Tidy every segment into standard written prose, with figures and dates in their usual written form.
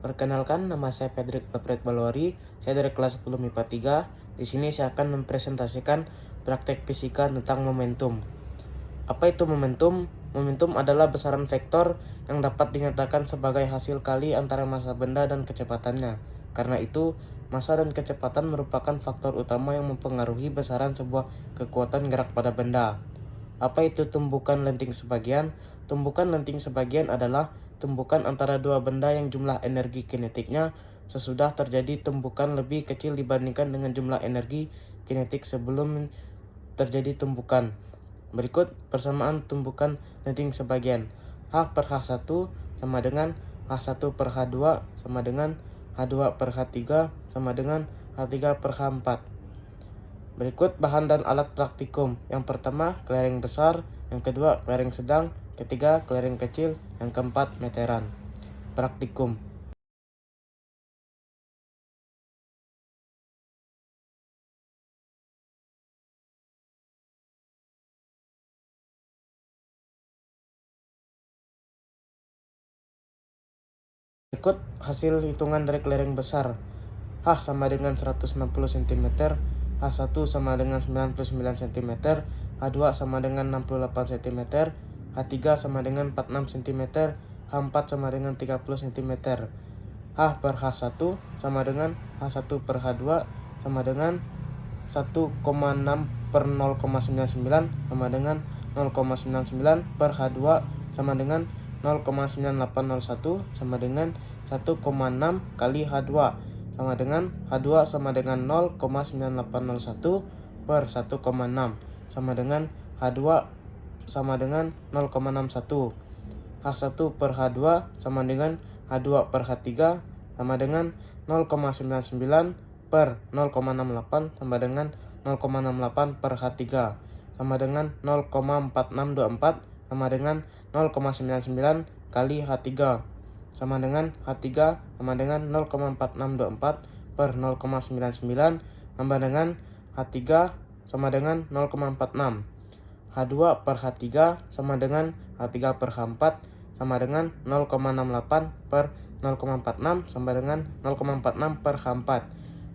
Perkenalkan, nama saya Fredrik Alfred Balwari. Saya dari kelas 10 MIPA 3. Di sini saya akan mempresentasikan praktek fisika tentang momentum. Apa itu momentum? Momentum adalah besaran vektor yang dapat dinyatakan sebagai hasil kali antara massa benda dan kecepatannya. Karena itu, massa dan kecepatan merupakan faktor utama yang mempengaruhi besaran sebuah kekuatan gerak pada benda. Apa itu tumbukan lenting sebagian? Tumbukan lenting sebagian adalah tumbukan antara dua benda yang jumlah energi kinetiknya sesudah terjadi tumbukan lebih kecil dibandingkan dengan jumlah energi kinetik sebelum terjadi tumbukan. Berikut persamaan tumbukan lenting sebagian. H per H1 sama dengan H1 per H2 sama dengan H2 per H3 sama dengan H3 per H4. Berikut bahan dan alat praktikum. Yang pertama, kelereng besar. Yang kedua, kelereng sedang. Ketiga, kelereng kecil. Yang keempat, meteran. Praktikum. Berikut hasil hitungan dari kelereng besar. H sama dengan 160 cm, H1 sama dengan 99 cm, H2 sama dengan 68 cm, H3 sama dengan 46 cm, H4 sama dengan 30 cm. H per H1 sama dengan H1 per H2 sama dengan 1,6 per 0,99 sama dengan 0,99 per H2 sama dengan 0,9801 sama dengan 1,6 kali H2 sama dengan H2 sama dengan 0,9801 per 1,6 sama dengan H2 sama dengan 0,61. H1 per H2 sama dengan H2 per H3 sama dengan 0,99 per 0,68 sama dengan 0,68 per H3 sama dengan 0,4624 sama dengan 0,99 kali H3 sama dengan H3 sama dengan 0,4624 per 0,99 sama dengan H3 sama dengan 0,46. H2 per H3 sama dengan H3 per H4 sama dengan 0,68 per 0,46 sama dengan 0,46 per H4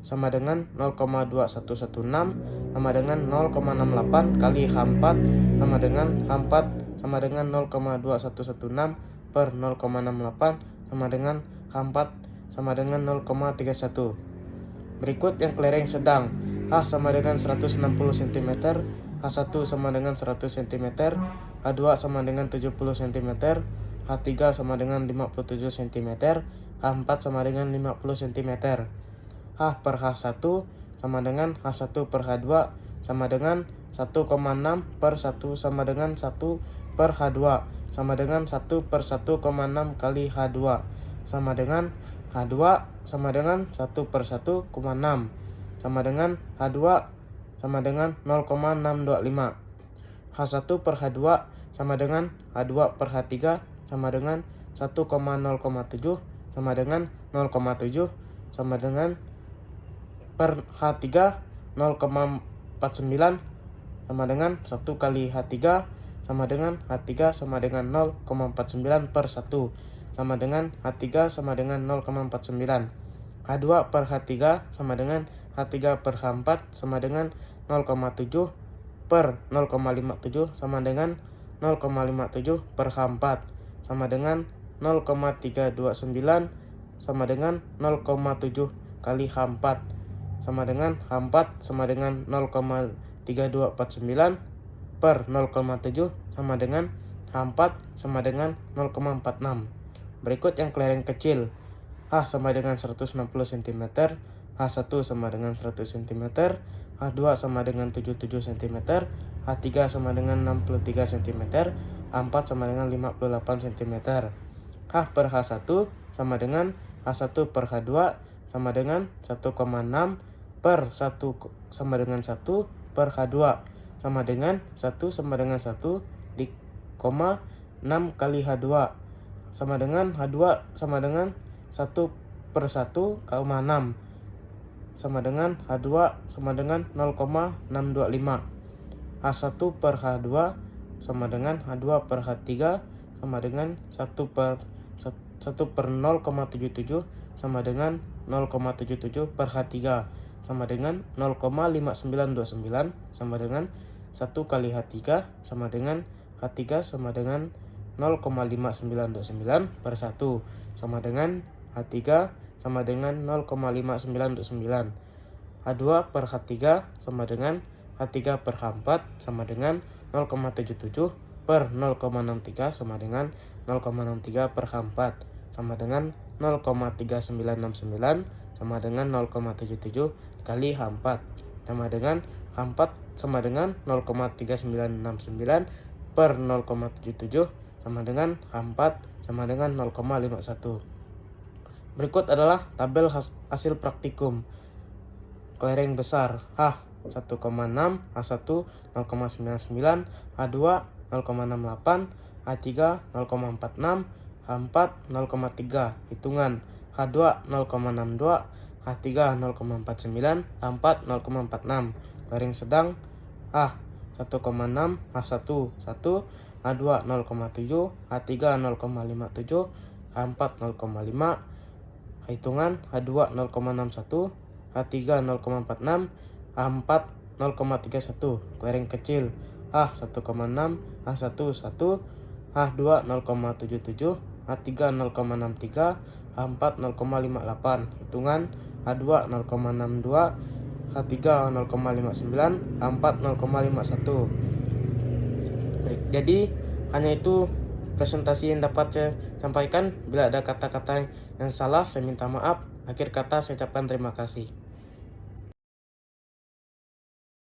sama dengan 0,2116 sama dengan 0,68 kali H4 sama dengan H4 sama dengan 0,2116 per 0,68 sama dengan H4 sama dengan 0,31. Berikut yang kelereng sedang. H sama dengan 160 cm, H1 sama dengan 100 cm, H2 sama dengan 70 cm, H3 sama dengan 57 cm, H4 sama dengan 50 cm. H per H1 sama dengan H1 per H2 sama dengan 1,6 per 1 sama dengan 1 per H2 sama dengan 1 per 1,6 kali H2 sama dengan H2 sama dengan 1 per 1,6 sama dengan H2 sama dengan 0,625. H1 per H2 sama dengan H2 per H3 sama dengan 1,0,7 sama dengan 0,7 sama dengan per H3 0,49 sama dengan 1 kali H3 sama dengan H3 sama dengan 0,49 per 1 sama dengan H3 sama dengan 0,49. H2 per H3 sama dengan H3 per H4 sama dengan 0,7 per 0,57 sama dengan 0,57 per H4 sama dengan 0,329 sama dengan 0,7 kali H4 sama dengan H4 sama dengan 0,3249 per 0,7 sama dengan H4 sama dengan 0,46. Berikut yang kelereng kecil. H sama dengan 160 cm, H1 sama dengan 100 cm, H2 sama dengan 77 cm, H3 sama dengan 63 cm, H4 sama dengan 58 cm. H per H1 sama dengan H1 per H2 sama dengan 1,6 per 1 sama dengan 1 per H2 sama dengan 1 sama dengan 1 di 6 kali H2 sama dengan H2 sama dengan 1 per 1,6 sama dengan H2 sama dengan 0,625. H1 per H2 sama dengan H2 per H3 sama dengan 1 per per 0,77 sama dengan 0,77 per H3 sama dengan 0,5929 sama dengan 1 kali H3 sama dengan H3 sama dengan 0,5929 per 1 sama dengan H3 sama dengan 0,5929. H2 per H3 sama dengan H3 per H4 sama dengan 0,77 per 0,63 sama dengan 0,63 per H4 sama dengan 0,3969 sama dengan 0,77 kali H4 sama dengan H4 sama dengan 0,3969 per 0,77 sama dengan H4 sama dengan 0,51. Berikut adalah tabel hasil praktikum kelereng besar. H 1,6, H1 0,99, H2 0,68, H3 0,46, H4 0,3. Hitungan H2 0,62, H3 0,49, H4 0,46. Kelereng sedang H 1,6, H1 1, H2 0,7, H3 0,57, H4 0,5. Hitungan H2 0,61, H3 0,46, H4 0,31. Kelereng kecil H 1,6, H1 1, H2 0,77, H3 0,63, H4 0,58. Hitungan H2 0,62, H3 0,59, H4 0,51. Jadi hanya itu presentasi yang dapat saya sampaikan. Bila ada kata-kata yang salah, saya minta maaf. Akhir kata saya ucapkan terima kasih.